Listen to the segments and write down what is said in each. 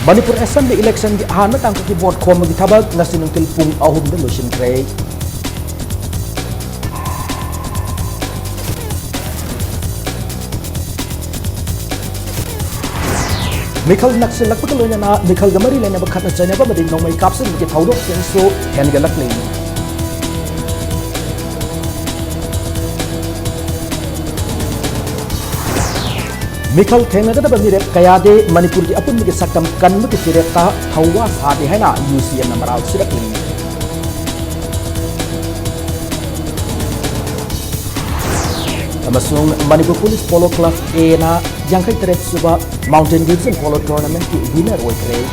Manipur Assembly election gi ahan matang ki vote khom gi thabak ngasi nungtil pung ahum de losin kre Mikhal naksil lakpa loina na Mikhal gamari lena bakhat na chanya ba badin nongmai kapsin gi thaudok sen so hen galak le Mikhal thengna da mirep kayade Manipur ki apun gi sakam kan mu ki tirek ta thawa sadi haina UCN na maral sirak li amasung Manipur Police Polo Club A na jangkai terek suba Mountain Division Polo Tournament ki winner oi kre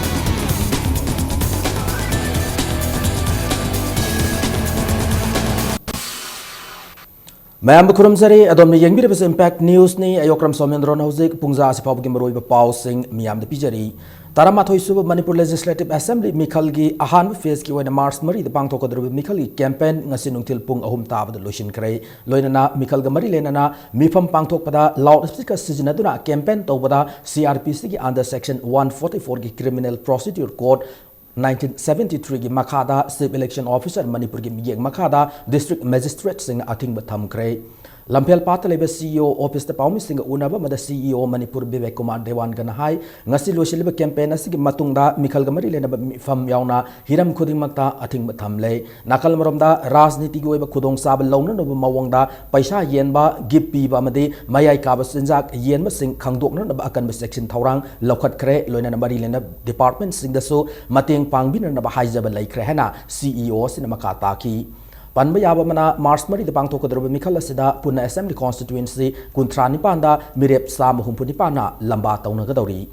Mayam Bukurum Zari, Adom Yang Bit Impact News ni Ayokram Somendron Hosik, Pungza Sipab Gimroi Pau Sing, Miam the Pijari. Taramatoi Sub Manipur Legislative Assembly, Mikhalgi, Ahan Face Ki when Mars Mari, the Bangtoko Mikali campaign, Nasinung Til Pung Ahum Tab, the Lushin Kray, Loinana, Mikhal Gamari Lenana, Mifam Pangtopada, Loud Speaker Sijanaduna, campaign Tobada, CRPC under Section 144 Criminal Procedure Code. 1973 gi Makhada State Election Officer Manipur gi Miyeng Makhada District Magistrate sing ating batham kray Lampel Patalebe CEO Office the Paumi sing unaba mada CEO Manipur Bibek Kumar Dewan ganahai ngasi losilebe campaign asigi matungda Mikhal Gamari lena fam yauna hiram khuding makta ating batham le nakal maromda rajniti gi oiba khudong sab launa no mawangda paisa yenba gipi ba made mayai ka basinjak yenba sing khangdokna na akan ba section thorang lokhat kre loina nambari lena department sing da so mateng pangbin na ba haijaba lai kre hana CEO sin makata ki Panba yaba mana Mars Mari the Bangtoko Mikhal Asida Puna Assembly Constituency Kuntrani Panda Mirep Sam Humpunipana Lamba Taunagauri.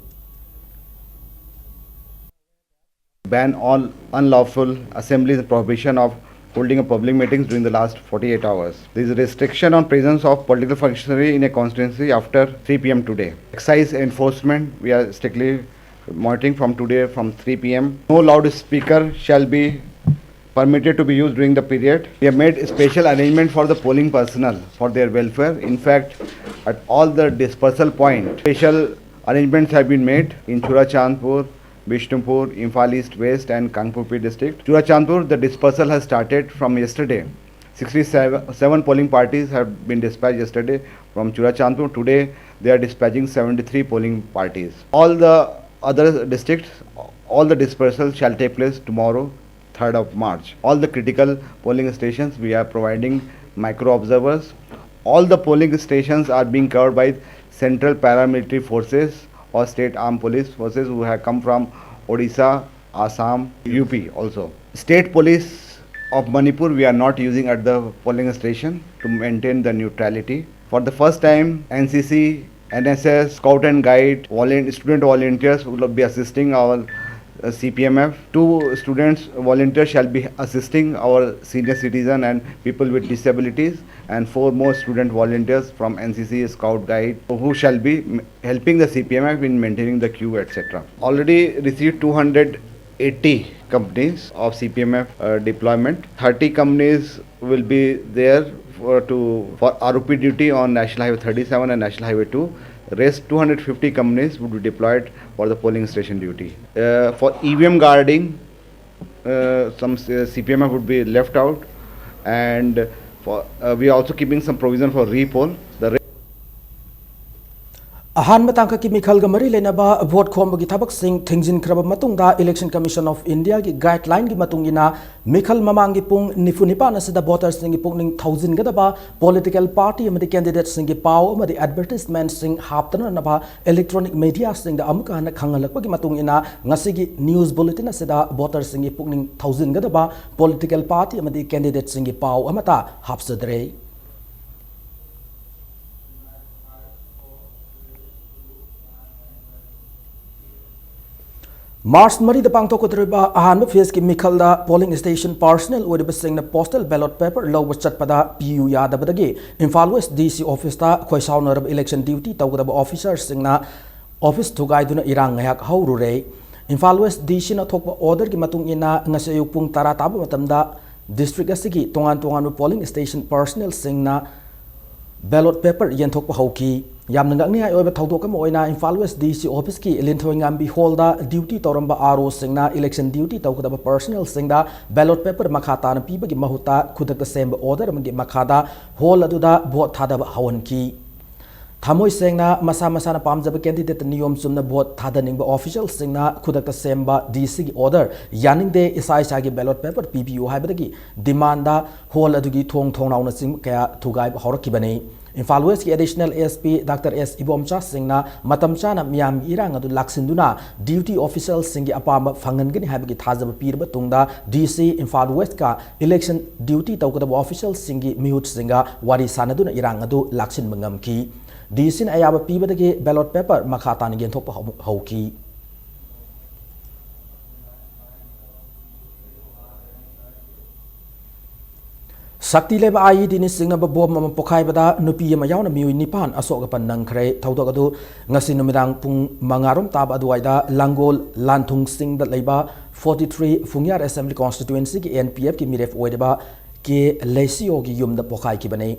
Ban all unlawful assemblies and prohibition of holding a public meetings during the last 48 hours. There is a restriction on presence of political functionary in a constituency after 3 p.m. today. Excise enforcement we are strictly monitoring from today from 3 p.m. No loudspeaker shall be permitted to be used during the period. We have made a special arrangement for the polling personnel for their welfare. In fact, at all the dispersal points, special arrangements have been made in Churachandpur, Bishnupur, Imphal East West and Kangpur district. Churachandpur, the dispersal has started from yesterday. 67 polling parties have been dispatched yesterday from Churachandpur. Today, they are dispatching 73 polling parties. All the other districts, all the dispersals shall take place tomorrow, 3rd of March. All the critical polling stations we are providing micro observers. All the polling stations are being covered by central paramilitary forces or state armed police forces who have come from Odisha, Assam, UP also. State police of Manipur we are not using at the polling station to maintain the neutrality. For the first time NCC, NSS, Scout and Guide, student volunteers will be assisting our CPMF. 2 students volunteers shall be assisting our senior citizen and people with disabilities, and 4 more student volunteers from NCC, Scout Guide who shall be helping the CPMF in maintaining the queue, etc. Already received 280 companies of CPMF deployment. 30 companies will be there for ROP duty on National Highway 37 and National Highway 2. Rest 250 companies would be deployed for the polling station duty. For EVM guarding, some CPMF would be left out, and for we are also keeping some provision for repoll. Ahan matangka ki Mikhal Gamari lenaba vote khomba gi thabak sing thingjin kraba matungda Election Commission of India gi guideline gi matungina Mikhal mamang gi pung nifunipa na sida voters sing gi pungning 1000 gadaba political party amadi candidates sing gi pau amadi advertisement sing haptana naba electronic media sing da amka na khangalakpa gi matungina ngasi gi news bulletin sida voters sing gi pungning 1000 gadaba political party amadi candidates sing gi pau amata hapsadre Mars Mari the Pangtoko Triba Ahan Face ki Mikhalda polling station personnel with the sing the postal ballot paper low chatpada PU Yadabadagi Imphal West DC office ta Khoisaunor election duty tawgaba officers singna office to guide na irang ngayak haurure Imphal West DC na thokpa order ki matung ina ngasayuk pung tara taba matamda district asigi tongan polling station personnel singna ballot paper yenthok hauki yam nangak ni ai oiba thodok am oina Imphal West DC office ki linthoi bi holda duty toramba aro singna election duty tawkada personal singda ballot paper makhata na pibagi mahuta khudak semba order amgi makhada hol aduda vote thada hawan ki Thamoi sengna masa na pamjaba candidate niyom sumna vote thadaning ba official singna khudak semba DC ki order yaning de isai gi ballot paper PPU haibadagi demand da hol adugi thong nauna sing kaya thugai horaki bani Imphal West ki additional ASP Dr. S. Ibomcha Singna matam chana miyam irang adu laksinduna duty official singi apamba fangangani habigi thajaba pirba tungda DC Imphal West ka election duty tawkada official singi mihut singa wari sanaduna irang adu laksin mangamki DC na ayaba pibadagi ballot paper makhata ni genthok hauki Sakti leba ai dini singna ba bom ma pokhai bada nupi ma yauna miui nipan asok pan nang khre thaudok adu ngasi numidang pung mangarom tab aduaida langol lanthung sing da leiba 43 fungyar assembly constituency ki NPF ki miref oideba ke lesio ki yum da pokhai ki bane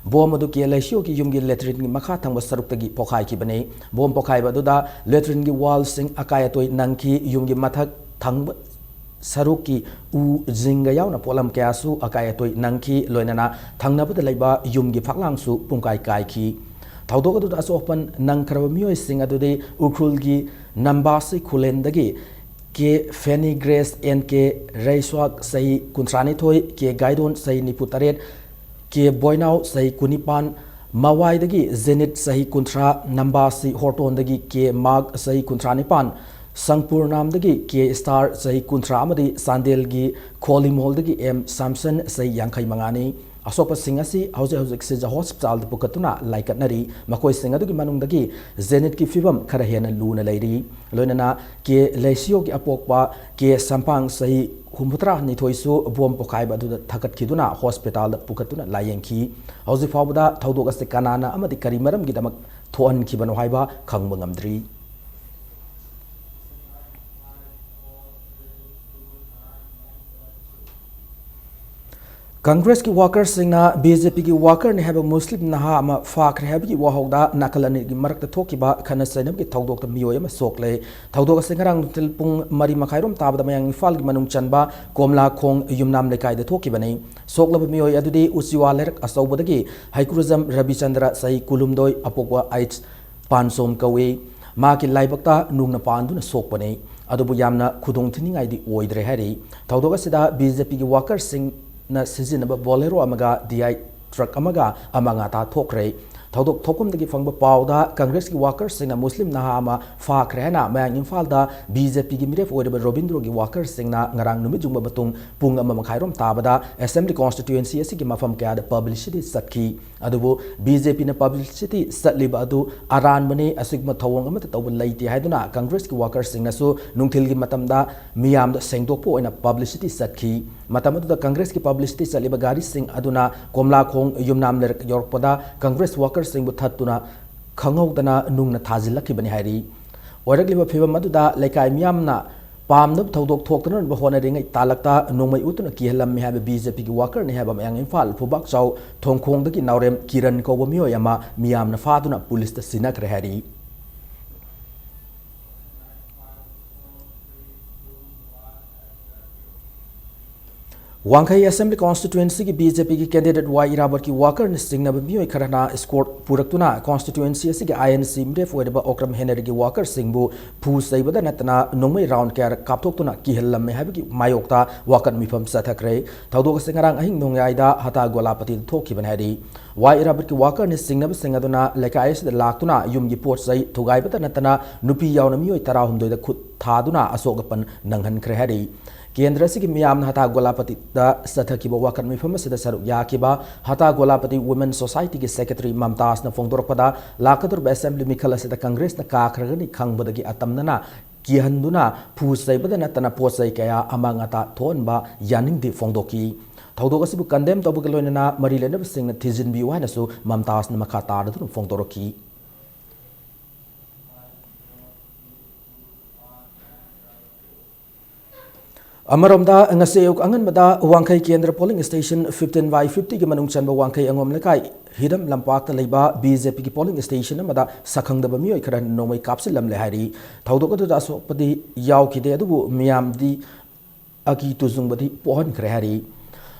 bom adu ke lesio ki yum gi letrin gi makha thangba saruk tagi pokhai ki bane bom pokhai ba da letrin gi wall sing akaya toy nangki yum gi mathak thangba Saruki u zinga yauna polam kayasu akaya toy nangki loinana thangnabada leiba yumgi phaklangsu pungkai kai ki thaudok adu asopan nangkharaba mioi sing adu de ukrulgi nambasi khulendagi ke Fanny Grace NK Raiswak sahi kuntrani thoi ke gaidon sahi niputaret ke boinau sahi kunipan mawai dagi zenit sahi kuntra nambasi horton dagi ke mag sahi kuntranipan Sangpur namdagi ke star sahi kuntra amadi sandelgi kholimol M Samson sahi yankai mangani asopa singasi hauze se hospital pukatuna laikatnari makoi singadugi manungdagi zenit ki fibam khara hena luna leiri loinana ke lesio ki apokpa ke sampang sahi humputra ni thoisu bom pokai ba du thakat khiduna hospital pukatuna layenki hauze fawda thaudok ase kanana amadi karimaram gidamak thoan khibano haiba khangbangamdri Congress ki workers singna BJP ki worker ne have Muslim naha ama fakre have ki wahogda nakalani ki marak ta thoki ba khana sainam ki thaudok ta miyoy ama sokle thaudok singarang til pung mari makhairom tabda mayang Imphal ki manung chanba komla khong yumnam lekai da thoki banai sokla miyoy adudi usiwa lerk asawbadagi haikuruzam Rabichandra sai kulumdoi apokwa ait pansom kawe ma ki laibakta nungna panduna sokpanai adubu yamna khudong thiningai di oidre hari thaudok asida BJP ki workers sing na sizinaba bolero amaga DI truck amaga amanga ta thokre thaudok thokum dagi fangba pawda Congress ki workers singna Muslim naha ama fakre na mayang Imphal da BJP ki miref oidaba Robindro ki workers singna ngarang numi jungba batung pung ama makhairom tabada assembly constituency asi ki mafam kya da publicity sakhi adubu BJP na publicity satliba adu aran bani asigma thawong ama tawba laiti haiduna Congress ki workers singna su nungthil gi matamda miyam da sengdokpo oina publicity sakhi matam adu da Congress ki publicity satliba gari sing aduna komla khong yumnam ler yorpada Congress workers sing bu thattuna khangau nungna thajilakhi bani hairi oiragliba phibam aduda lekai miyamna pamnab thaudok thoktana ba hona ringai talakta nongmai utuna kihalam me have BJP ki worker ne have mayang Imphal phubak chau thongkhong dagi naurem kiran ko bo miyo yama miyamna faduna police ta sinak rehari Wangkai Assembly Constituency ki BJP ki candidate Y Irabat ki worker ni singna ba miyo kharana escort puraktuna constituency asi ki INC mref oidaba okram hener ki worker singbu phu saibada natna nongmai round care kapthoktuna ki hellam me habi ki mayokta wakat mifam sathakre thaudok singarang ahing nongyaida hata golapati thoki ban hari Y Irabat ki worker ni singna ba singaduna lekai ais da laktuna yum gi pot sai thugai bata natna nupi yauna miyo tara humdoi da khut thaduna asogapan nanghan kre hari Kendra si ki miyam hata golapati da sathaki ba wakan mi famasi da saruk yakiba hata golapati Women Society ki secretary Mamtas na fongdorpada lakadur ba assembly mikhala se da Congress na kakragani khangbadagi atamnana kihanduna phusai bada natana posai kaya amangata thonba yaning di fongdoki thaudok asibu condemn tobugalonena mari lena singna thijin bi waina su Mamtas na makata da fongdoroki Amaromda ngase yok angan mada Wangkai Kendra polling station 15/50 ki manung chanba Wangkai angom lekai hidam lampak ta leiba BJP ki polling station mada sakhang da bami khara nomai kapsil lam le hari thaudok da asok padi yaw ki de adu miam di aki tuzung badi pohon khre hari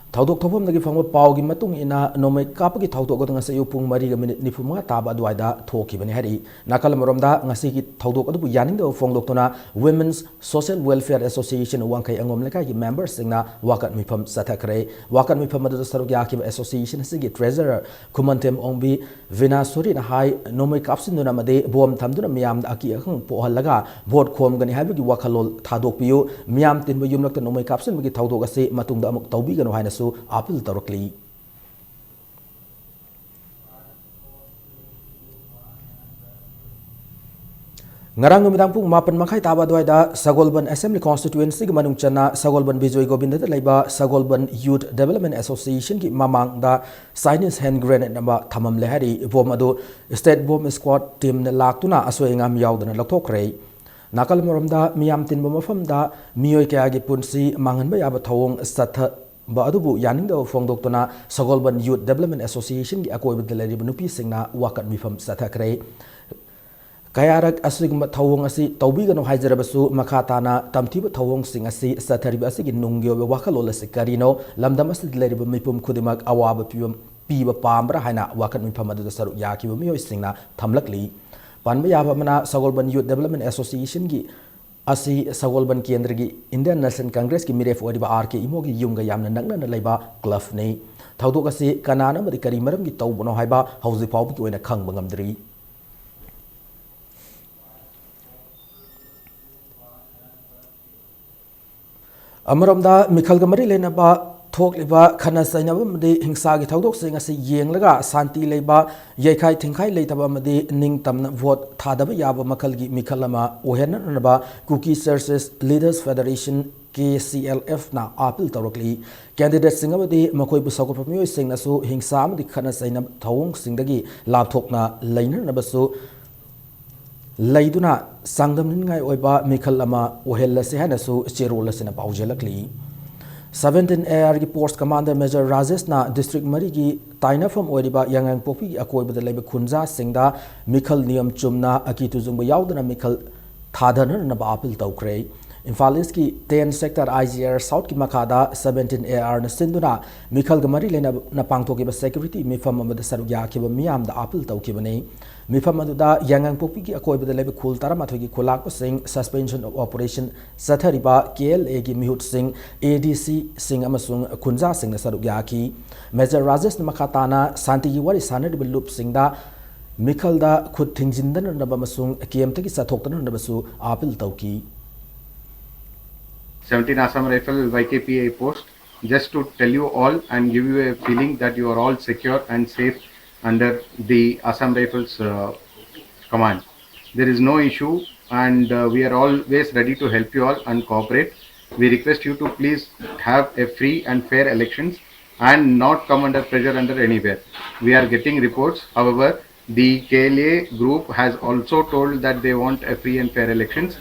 thaudok thopom dagi phangba paw gi matung ina nomai kap gi thaudok da ngase yok pung mari ga minute nifuma taba duaida thoki bani hari nakal maromda ngase ki thaudok adu yaning da fonglok tona Women's Social Welfare Association Wangkai angom lekai ki members singna wakat mifam sathakre wakat mifam adu saruk ya ki association sigi treasurer kumantem ongbi vinasuri na hai nomai kapsin duna made bom thamduna miam da aki akhang pohalaga vote khom gani habi gi wakalol thadok piyo miam tin ba yumlak ta nomai kapsin gi thaudok ase matung da amuk tawbi gano haina su apil tarokli ngarang numidang pung mapan makai taba doida Sagolban Assembly Constituency gi manung chana Sagolban Bijoy Govinda laiba Sagolban Youth Development Association gi mamang da Chinese hand grenade namba thamam lehari bom adu state bomb squad team na laktuna asoi ngam yaudana lakthokre nakal moromda miyam tin bom mafam da miyoy kya gi punsi mangan ba yaba thawong satha ba adubu yaning da fongdok tona Sagolban Youth Development Association gi akoi bidlari nupi singna wakat mifam sathakre kayarak asigma thawong asi tawbigano haijarabasu makhatana tamthiba thawong sing asi sathariba asigi nungyo be wakalol asi karino lamdam asi leriba mipum khudimak awaba piba pambra haina wakat mipam adu saru yakiba miyo singna thamlakli panba yaba mana Sagolban Youth Development Association gi asi Sagolban Kendra gi Indian National Congress ki miref wadiba RK imo gi yunga yamna nangna laiba club nei thawdok asi kanana mari kari maram gi tawbono haiba hauzi pawbi ki oina khang bangamdri Amaromda Mikhal Gamari Lenaba Thok Liba Khana Sainabamadi Hingsa gi Thaudok Sing asi yenglaga Santi Leiba Yaikai Thingkai Leitabamadi Ning Tamna vote Thadaba Yaba Makal gi Mikhalama Ohenna Naba Cookie Services Leaders Federation KCLF na apil tarokli candidate singabadi makoi bu sakop pamiyo sing nasu hingsa amadi khana sainab thawong singdagi lapthokna lainer nabasu laiduna sangdam ningai oiba mikhal ama ohella se hanasu cherol sina paujelakli 17 AR gi post commander major Rajesh na district mari gi taina from oiba yangang popi gi akoi bada laiba khunja singda mikhal niyam chumna akitu jungba yaudana mikhal thadana na ba apil tawkre Imphal East ki 10 sector IGR South ki makada 17 AR na sinduna Mikhal Gamari lena na pangthoki ba security mifam amada sarugya ki ba miyam da apil tawki bane mifam adu da yangang popi ki akoi bada lebe khul tara mathoi ki khulak pa sing suspension of operation sathari ba KLA ki mihut sing ADC sing amasung khunja sing na sarugya ki Major Rajesh na makata na santi ki wari sanar di loop sing da Mikhal da khud thingjindan na ba masung KM ta ki sathoktan na ba su apil tawki 17 Assam Rifle YKPA post, just to tell you all and give you a feeling that you are all secure and safe under the Assam Rifles command. There is no issue and we are always ready to help you all and cooperate. We request you to please have a free and fair elections and not come under pressure under anywhere. We are getting reports. However, the KLA group has also told that they want a free and fair elections.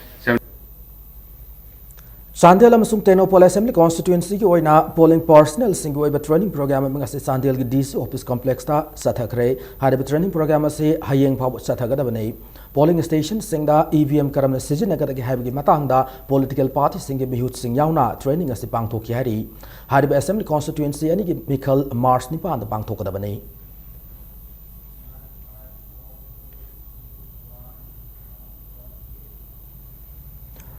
Sandel amasung Tenopol Assembly Constituency ki oina polling personnel singi oiba training program amang ase Sandel gi DC office complex ta sathakre hariba training program ase hayeng phab sathagada banei polling station singda EVM karamna sijinagada gi haibgi matangda political party singi bihut sing yauna training ase pangthoki hari hariba assembly constituency ani gi Mikhal March ni pa da pangthokada banei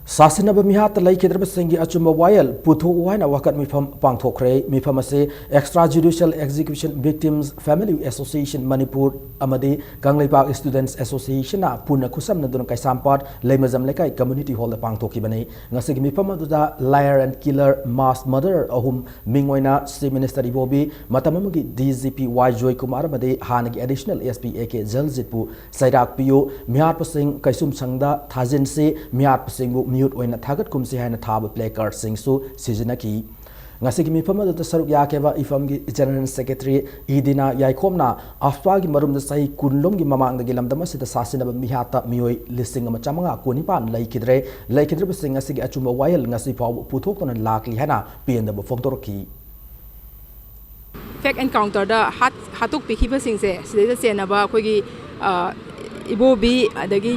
Sasinaba mihat lai kedraba singi achumba wayal puthu waina wakat mifam pangthokre mifam ase extrajudicial execution victims family association Manipur amadi Kanglaipak students association na puna kusam na dun kai sampat leimazam lekai community hall da pangthoki bane ngasigi mifam aduda liar and killer mass murderer ahum mingoina chief minister ibobi matamamagi DGP Y Joy Kumar amadi hanagi additional SP AK Jaljitpu sairak piyo mihat pasing kaisum sangda thajin se mihat pasing mute oina thagat kumsi haina thaba play card sing su sijinaki ngasi gi mifam da saruk ya ke ba ifam gi general secretary idina yaikhomna afpa gi marum da sai kunlom gi mamang da gi lamdam asida sasina ba mihata mioi listing ma chamanga koni pan laikidre ba singa sigi achuma wayal ngasi paw puthok ton lakli hana pien da ba foktor ki fake encounter da hatuk pikhiba singse sida sena ba khoi gi ibobi adagi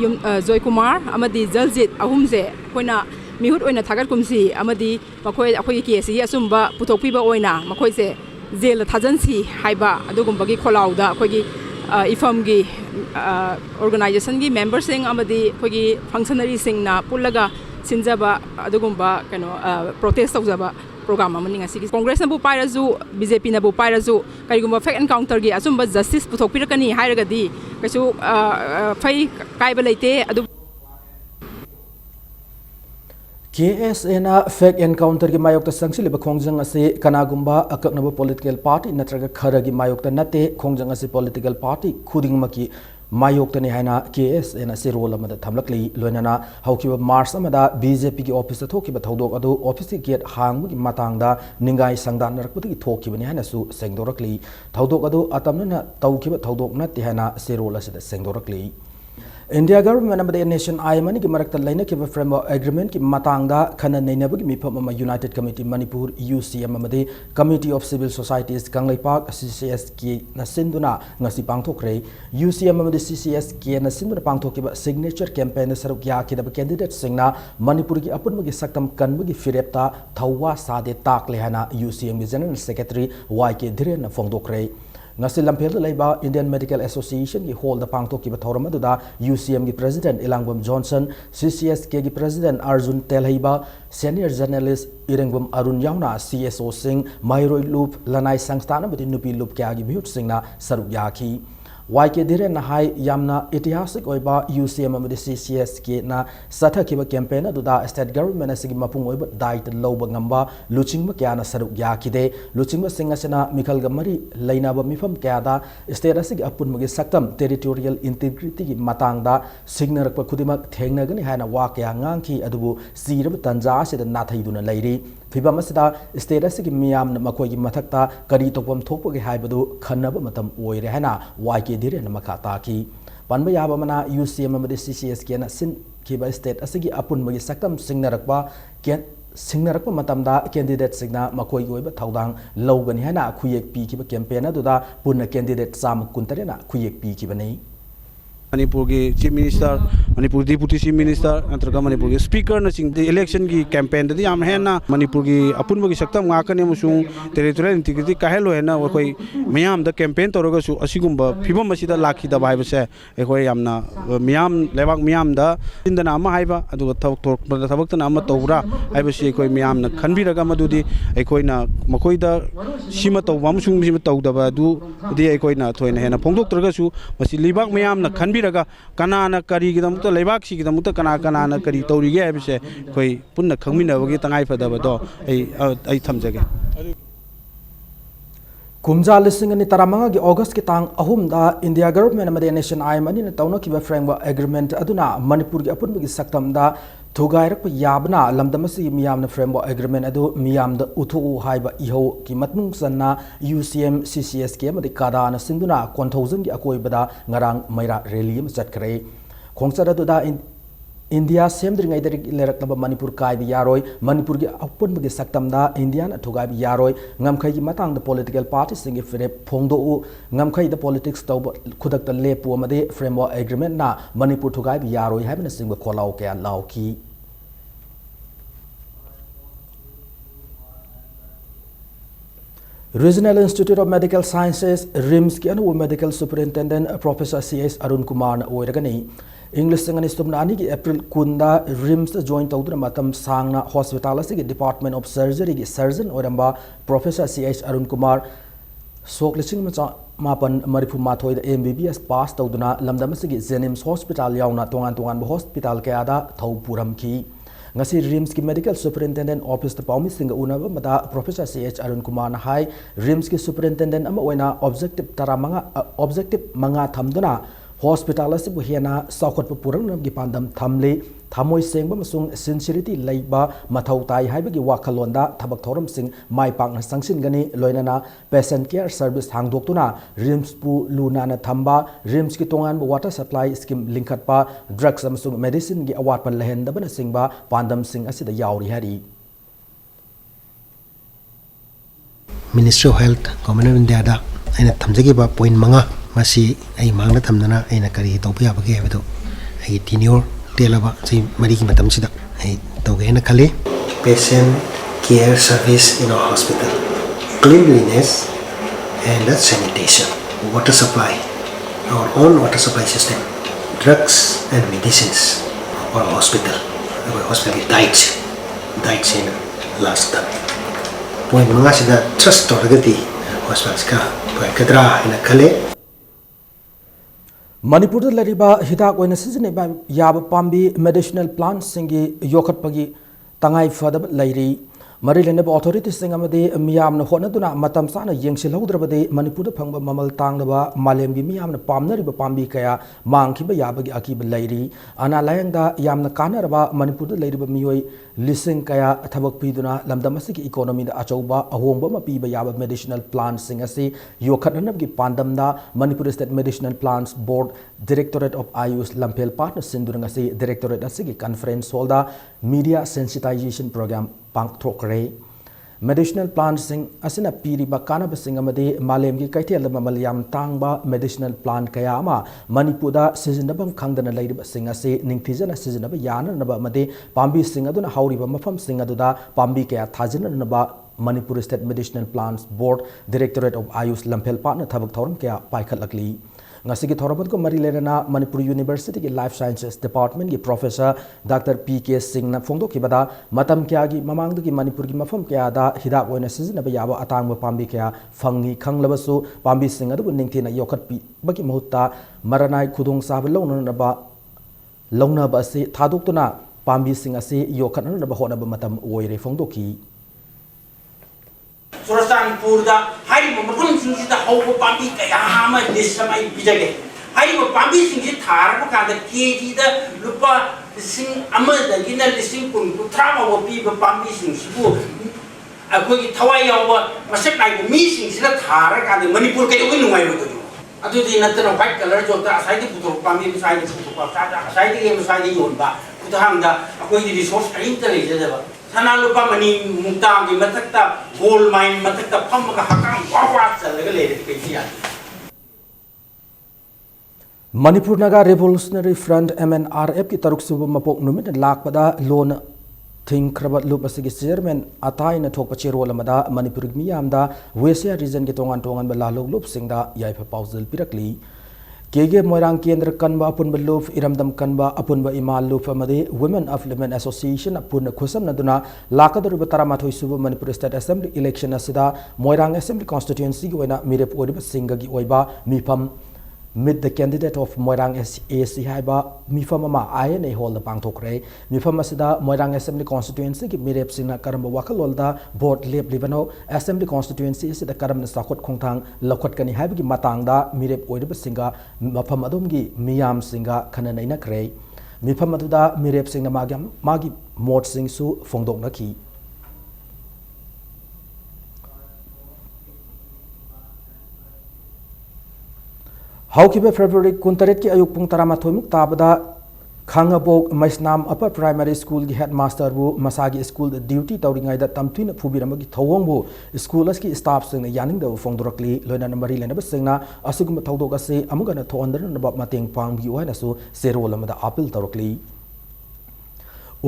joy kumar amadi jaljit ahumse khoina mihut oina thagat kumsi amadi makhoi akhoi kesi asumba puthokpiba oina makhoi se jel thajansi haiba adugumba gi kholauda akhoi gi ifam gi organization gi members sing amadi akhoi gi functionary sing na pullaga sinjaba adugumba kano protest tawjaba program amani ngasi congress na bu pairazu bjp na bu pairazu karigumba fake encounter gi asumba justice puthokpirakani hairagadi kachu fai kaiba leite adu KSA na fake encounter gi mayok ta sangsi leba khongjang ase kanagumba akaknaba political party natraga khara gi mayok ta nate khongjang ase political party khuding maki mayok ta ne haina KSA na se role amada thamlakli loinana haukiba mars amada BJP gi office thokiba thodok adu office gate hang gi matangda ningai sangdan narakpati thokiba ne haina su sengdorakli thodok adu atamna tawkiba thodok na ti haina se role ase sengdorakli India government amada nation ayamani ki marakta laina ki framework agreement ki matangda khana nainaba ki mifam ama United Committee Manipur UCM amadi Committee of Civil Societies Kanglai Park CCSK na sinduna ngasi pangthokre UCM amadi CCSK na sinduna pangthokiba signature campaign na saruk ya ki da candidate singna Manipur ki apun gi saktam kanbu gi firepta thawwa sade tak lehana UCM gi general secretary YK Dhiren na fongdokre ngasi lampel laiba Indian Medical Association ki hall da pangtok ki bathoram da UCM ki president Ilangwam Johnson CCSK ki president Arjun Telhaiba senior journalist Irengwam Arun Yauna CSO Singh Mairoi Loop Lanai Sangstana bati nupi loop kya gi bihut singna saruk yakhi YK Dhiren na hai yamna itihasik oiba UCM amadi CCSK na sathakiba campaign aduda state government asigi mapung oiba dait loba ngamba luchingba kya na saruk yakide luchingba singasena mikhal gamari lainaba mifam kya da state asigi apun magi saktam territorial integrity gi matangda signarakpa khudimak thengnagani haina wa kya ngangki adubu sirab tanja asida nathaiduna lairi fibam asida state asigi miyam na makoi gi mathakta kari tokpam thokpa gi haibadu khannaba matam oire haina YK Dhiren makata ki panba yaba mana UCM amadi CCSK na sin kiba state asigi apun magi saktam singnarakpa matamda candidate signa makoi gi oiba thaudang logani hana khuyek pi kiba campaign aduda punna candidate sam kuntarena khuyek pi kiba nei Manipur ki Chief Minister, Manipur Deputy Chief Minister, antarga Manipur ki Speaker na sing election ki campaign tadi am hai na Manipur ki apun bagi saktam ngakan yang musung territorial integrity kahelo hai na wakoi miyam da campaign toroga su asigumba phibam masida lakhi da bai base ekoi amna miyam lebak miyam da indana ama haiba aduga thabak na ama tawra haiba si ekoi miyam na khanbi raga madudi ekoi na makoi da sima tawba musung sima tawda ba du di ekoi na thoina hena phongdok torga su masi libak miyam na khanbi raga kanana kari gidamukta leibak si gidamukta kanana kari tawrige haibase koi punna khangminabagi tangai phadaba do ai thamjage kumja listing ani taramanga gi August ki tang ahum da India government amadi nation ayamani na tawna kiba framework agreement aduna Manipur gi apun gi saktam da thugairap yabna lamdamasi miyam na framework agreement adu miyam da uthu haiba iho ki matmung sanna UCM CCSK amadi kada na sinduna 1000 gi akoi bada ngarang maira rally am chatkare khongchara du da India semdring ai dari lerak laba Manipur kai bi yaroi Manipur gi apun gi saktam da India na thugai bi yaroi ngamkhai gi matang da political party singi fire phongdo u ngamkhai da politics taw khudak ta lepu amade framework agreement na Manipur thugai bi yaroi haibna singba kholau kya lauki Regional Institute of Medical Sciences RIMS ki anu medical superintendent Professor CS Arun Kumar na oiragani English singani stumna ani ki April kunda RIMS join tawduna matam sangna hospital asigi Department of Surgery ki surgeon oramba Professor CS Arun Kumar sok lising mapan maripu mathoi da MBBS pass tawduna lamdam asigi Jenims Hospital yauna tongan hospital kaya da thau puram ki ngasi RIMS ki medical superintendent office ta paumi singa unaba mata Professor CH Arun Kumar na hai RIMS ki superintendent ama oina objective manga thamduna hospital asibu hena saukhatpa purangnamgi pandam thamli thamoi sengba masung sincerity leiba mathau tai haibagi wakhalonda thabak thoram sing mai pakna sangsin gani loinana patient care service hangdoktuna rims pu luna na thamba rims ki tongan water supply scheme linkatpa drugs amasung medicine gi award pan lehen dabana singba pandam sing asida yauri hari Ministry of Health Government of India da aina thamjagi ba point manga masi ai mangna thamdana aina kari tawpa yabage habado ai tenure telaba sei mari ki matam sida ai tawge na khale patient care service in our hospital, cleanliness and sanitation, water supply, our own water supply system, drugs and medicines for our hospital diets in last time point manga sida trust torgati hospitals ka kadra ina khale Manipur da lariba hidak oina sizine ba yaba pambi medicinal plants singi yokhatpagi tangai fadab lairi mari lenab authorities sing amade miyamna honaduna matam sana yengsil haudrabade Manipur da phangba mamal tanglaba malemgi miyamna pamnariba pambi kaya mangkhiba yabagi akiba lairi ana layangda yamna kanaraba Manipur da lairiba miyoi lising kaya thabak piduna lamdamasiki economy da achauba ahongba mapiba yaba medicinal plants sing ase yokhatnabgi pandamda Manipur State Medicinal Plants Board Directorate of Ayush Lampel Partner Sindurang ase Directorate asigi conference holda media sensitization program pangthokre medicinal plants sing asina piriba kanaba sing amade malemgi kaithel mamal yam tangba medicinal plant kaya ama Manipur da sizinabam khangdana leiriba sing ase ningthijana sizinaba yana naba amade pambi sing aduna hauriba mafam sing aduda pambi kaya thajina naba Manipur State Medicinal Plants Board Directorate of Ayush Lampel Partner thabak thoram kaya paikhatlakli ngasigi thorabat ko mari lerana Manipur University ki Life Sciences Department ki Professor Dr. P.K. Singh na phongdo ki bada matam kya gi mamang ki Manipur ki mafam kya da hidak oina sizina ba yaba atang ba pambi kya fangi khanglabasu pambi sing adu ningthina yokhat pi baki mahutta maranai khudung sab longna ba se thaduktuna pambi sing ase yokhat na ba hona ba matam oire phongdo ki Surasthanpur da haiba mafam singsi da hauba pambi kaya ama desamai bijage haiba pambi singsi tharba kada kg da lupa sing amada gina lising kun kutrama wa piba pambi singsi bu akoi thawai yawa masak nai bu mi singsi da thara kada Manipur kai oi nungai ro do adu di natana white color jo ta asai di putor pambi sai di putor pa sa asai di em sai di yon ba kutahang da akoi di resource ain ta le ja ba Sana lupa mani mutang di matakta gold mine matakta pamaka hakang wawas laga le kesian Manipur Naga Revolutionary Front MNRF ki taruk subu mapok numit lakpada loan thing krabat lup asigi chairman atai na thok pachero lamada Manipur miyamda Western region ki tongan balalog lup singda yaifa pausel pirakli Kege Moirang Kendra Kanba Apunba Luf Iramdam Kanba Apunba Imal Luf Amade Women of Women Association Apun Kusam Naduna Lakador Bataramatho Subu Manipur State Assembly election asida Moirang Assembly constituency wena Mirep Odib Singagi Oiba Mipam Mid the candidate of Moirang AC Haiba Mifam Ama INA Hall the Pangtokre Mifam Asida Moirang Assembly constituency ki Mirep Sina Karamba Wakalolda Board Lep Livano Assembly constituency is the Karam Sakot Kongtang Lakot Kani Habi Matangda Mirep Odib Singa Mafam Adumgi Miyam Singa Kananaina Kre Mifam Aduda Mirep Singa Magi Mort Sing Su Fongdok Naki Haukibe February Kuntaret ki ayuk pung taramathoi tabada Khangabok Maisnam Upper Primary School ki headmaster bu masagi school duty tawringai da tamthin phubiramagi thawong bu school aski staff sing yaning da fongdorakli loina number lena basingna asugum thawdok ase amugana thondar na ba mateng pangbi oina su serol amada appeal tawrakli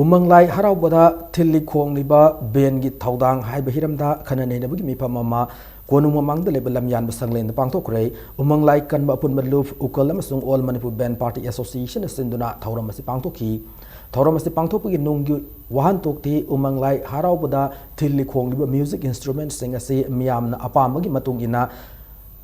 Umanglai haraubada thilli khongliba ben gi thawdang haiba hiramda khanane na bagi mipam ama Konung mamang the level Lamyan Basanglen the Pangtokre, Umang like Kanba Upon Maluf, Ukalamasung All Manipur Band Party Association, Sinduna, Tauramasi Pangtoki, Tauramasi Pangtoki Nungu, Wahan Tokti, Umang like Haraubuda, Tilli Kong, music instruments, sing a say, Miam, Apamagi Matungina,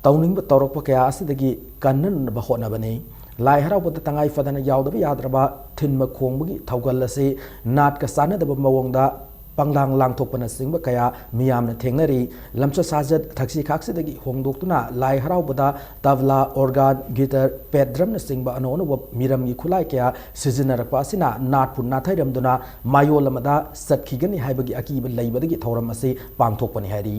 Towning the Torokpakasi, the Gi, Kanan Bahona Bane. Lai Haraubuda Tangai Fadana Yauda Yadraba, Tin Makongbi, Taugalasi, Nat Kasana, the Mawonda. panglang lang thokpana singba kaya miyamna thengnari lamcha sajat thaksi khaksidagi hongdoktuna lai haraubada tabla organ guitar pedram na singba anono miram gi khulai kya sizinnarakpa asina natpun nathairamduna mayolamada satkigani haibagi akiba leibadagi thoram ase pangthokpani hari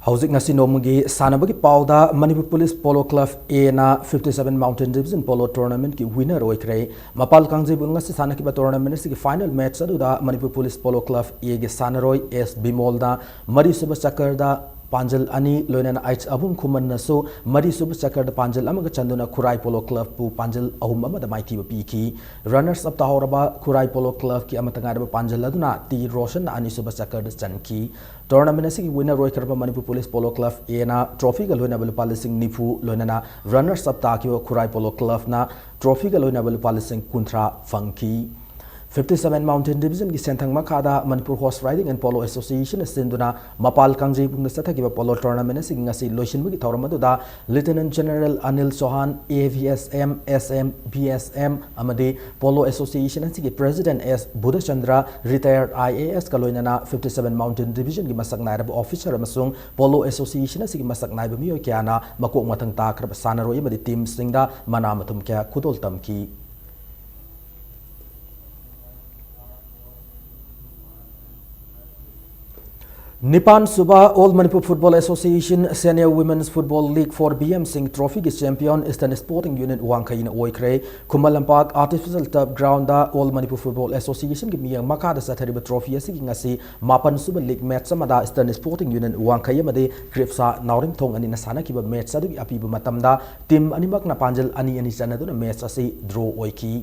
Housing ngasi nomagi sanabagi pauda Manipur Police Polo Club A na 57 Mountain Division Polo Tournament ki winner oikre mapal kangjebun ngasi sanaki ba tournament si final match aduda Manipur Police Polo Club A ge sanaroi S Bimol da mari suba sakar da Panjal ani loinana H abum khuman naso mari suba sakar da Panjal amaga chanduna Khurai Polo Club pu Panjal ahum amada maiti ba piki runners up tahoraba Khurai Polo Club ki amatanga da Panjal aduna T Roshan ani suba sakar da chanki tournament asigi winner roi karba Manipur Police Polo Club A na trophy ga loina balu palising nifu loinana runners up ta ki Khurai Polo Club na trophy ga loina balu palising kuntra funky 57 Mountain Division ki senthang makada Manipur Horse Riding and Polo Association sinduna mapal kangji bung satha ki polo tournament asigi ngasi loishin gi thawram da Lieutenant General Anil Chauhan AVSM SM BSM amadi Polo Association asigi President S Budachandra retired IAS kaloinana 57 Mountain Division ki masak nairab officer amasung Polo Association asigi masak naib miyo kyana makok matang ta krab sanaroi amadi team singda manamatum kya khudol tamki Nipan Suba All Manipur Football Association Senior Women's Football League for BM Singh Trophy ki champion Eastern Sporting Unit Wangkai na oikre Kumalampak Artificial Turf Ground da All Manipur Football Association ki miyang makada sa thariba trophy asigi ngasi mapan suba league match samada Eastern Sporting Unit Wangkai amade Gripsa Naurim Thong ani nasana ki ba match adugi apiba matamda team animak na Panjal ani sanaduna match asi draw oiki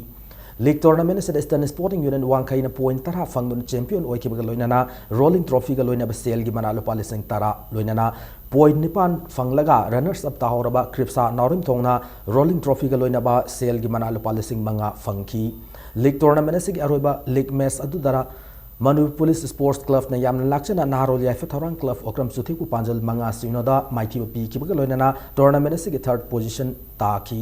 League tournament se Eastern Sporting Union Wangkai na point tara fangdun champion oiki baga loinana rolling trophy ga loina ba sel gi mana lupa lising tara loinana point nipan fanglaga runners up tahoraba Kripsa Naurim Thongna rolling trophy ga loina ba sel gi mana lupa lising manga fangki league tournament se gi aroba league match adu dara Manipur Police Sports Club na yamna lakchana Naharol Yaifa Thorang Club okram suthi ku Panjal manga sinoda maiti pi ki baga loinana tournament se gi third position taki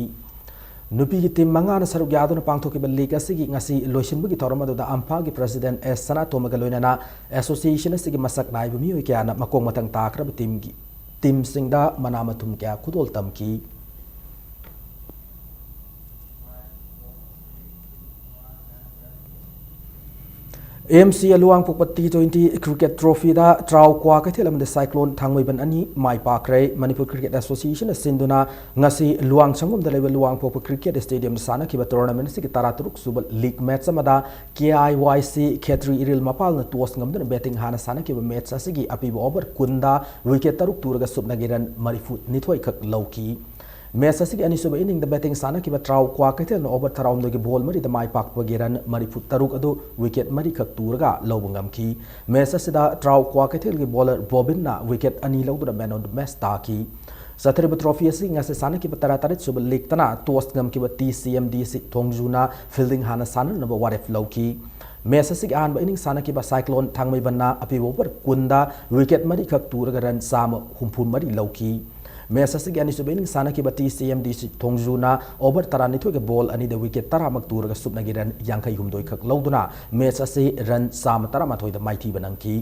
Nupi ki team manga na saruk yaduna pangthoki ba league asigi ngasi loishin bugi thorama da ampa gi president S Sana Tomagaloina na association asigi masak nai bu mi kya na makong matang takra team singda manamatum kya khudol tamki AMC Aluang Pukpat T20 Cricket Trophy da Trau Kwa Kathilam the Cyclone Thangwei Ban Ani Mai Pakre Manipur Cricket Association Sinduna ngasi Luang Changum da level Luang Pukpat Cricket Stadium sana kiba tournament si taraturuk subal league match samada KIYC Khetri Iril Mapal na tuos ngamdun betting hana sana kiba match asigi apiba over kunda wicket taruk turaga subnagiran marifut nithoi khak lauki Match asigi ani suba inning the betting sana kiba Trau Kwa Kathil na over tharam dogi ball mari da mai pak bagiran marifut taruk adu wicket mari khak turga lobungam ki match asida Trau Kwa Kathil gi bowler Bobin na wicket ani lawdura man on the match taki Sathariba trophy asigi ngase sana kiba taratarit suba league tana toast ngam kiba TCMDC Thongjuna fielding hana sana na ba waref lawki match asigi an ba inning sana kiba Cyclone Thangmei banna api over kunda wicket mari khak turga ran sama humpun mari lawki match asigi ani suba inning sana kiba TCMDC Thongjuna over tarani thoge ball ani the wicket taramak turga subnagiran yankai humdoi khak lawduna match asi run sama tarama thoi da maiti banangki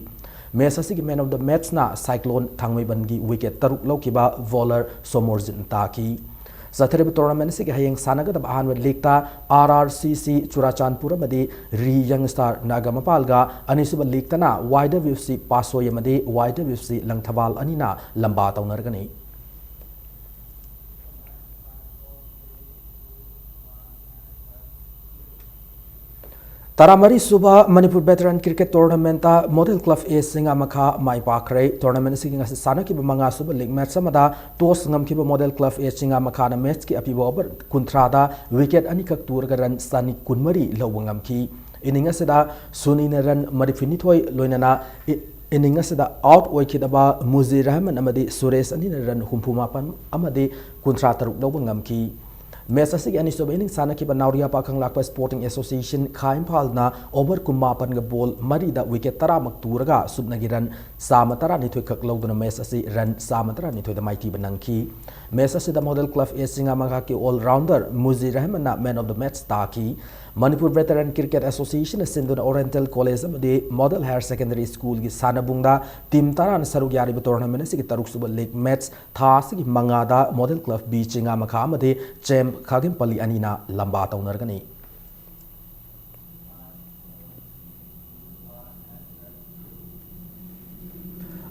match asigi man of the match na Cyclone Thangmei bangi wicket taruk lawkiba bowler Somorjin taki Sathariba tournament asigi hayeng sanaga da ahan league ta RRCC Churachandpur amadi Ri Young Star Nagamapalga ani suba league tana YWC Pasoy amadi YWC Langthawal anina lamba taunargani Taramari Suba Manipur Veteran Cricket Tournament ta Model Club A Singa Makha Mai Pakre Tournament sigi ngasi sana ki manga suba league match samada tos ngam ki Model Club A Singa Makha na match ki api over kuntrada wicket ani kak turga ran sani kunmari lawangam ki inninga seda sunina ran marifini thoi loinana inninga seda out oikidaba Muzi Rahman amadi Suresh ani ran humpumapan amadi kuntra taruk lawangam ki match asigi ani soba inning sana ki Nauria Pakang Lakpa Sporting Association Khaimpal na over kumapan ga ball mari da wicket tara mak turaga subnagiran sama tara ni thoi khak lawduna match asi ran sama tara ni thoi da maiti banangki Match asida Model Club A Singamanga ki all-rounder Muzi Rahman man of the match taki. Manipur Veteran Cricket Association Sindhuna Oriental College amadi Model Higher Secondary School ki sanabungda team taran saruk yari tournament sigi taruk suba league match tha sigi mangada Model Club B Singamaka amadi Chem Khagim Pali anina lamba taunargani.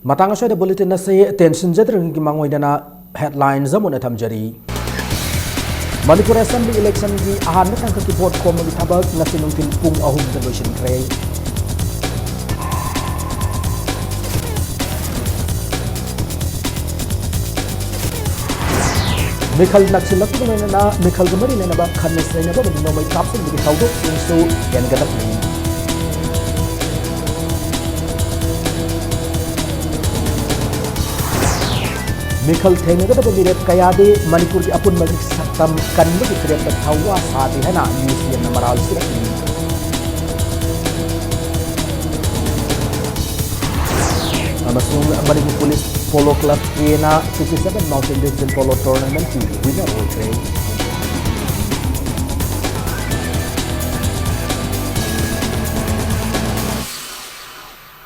Matang asya bulletin na say tension jadring ki mangoidana headlines zamuna thamjari. Manipur Assembly election ki ahan na tangka ki vote ko magi thabak na sinungtin pung ahum na loisin kray. Mikhal naksilak ko na Mikhal gamari na ba khanes na ba maging may kapsul magi tawdok inso yan gadak ni. Mikhal thenga da biret kayade Manipur ki apun magi saktam kanmu ki krep thawa saadi hai na museum na maral siraki amasung Manipur Police Polo Club na 67 Mountain Division Polo Tournament ki winner hoy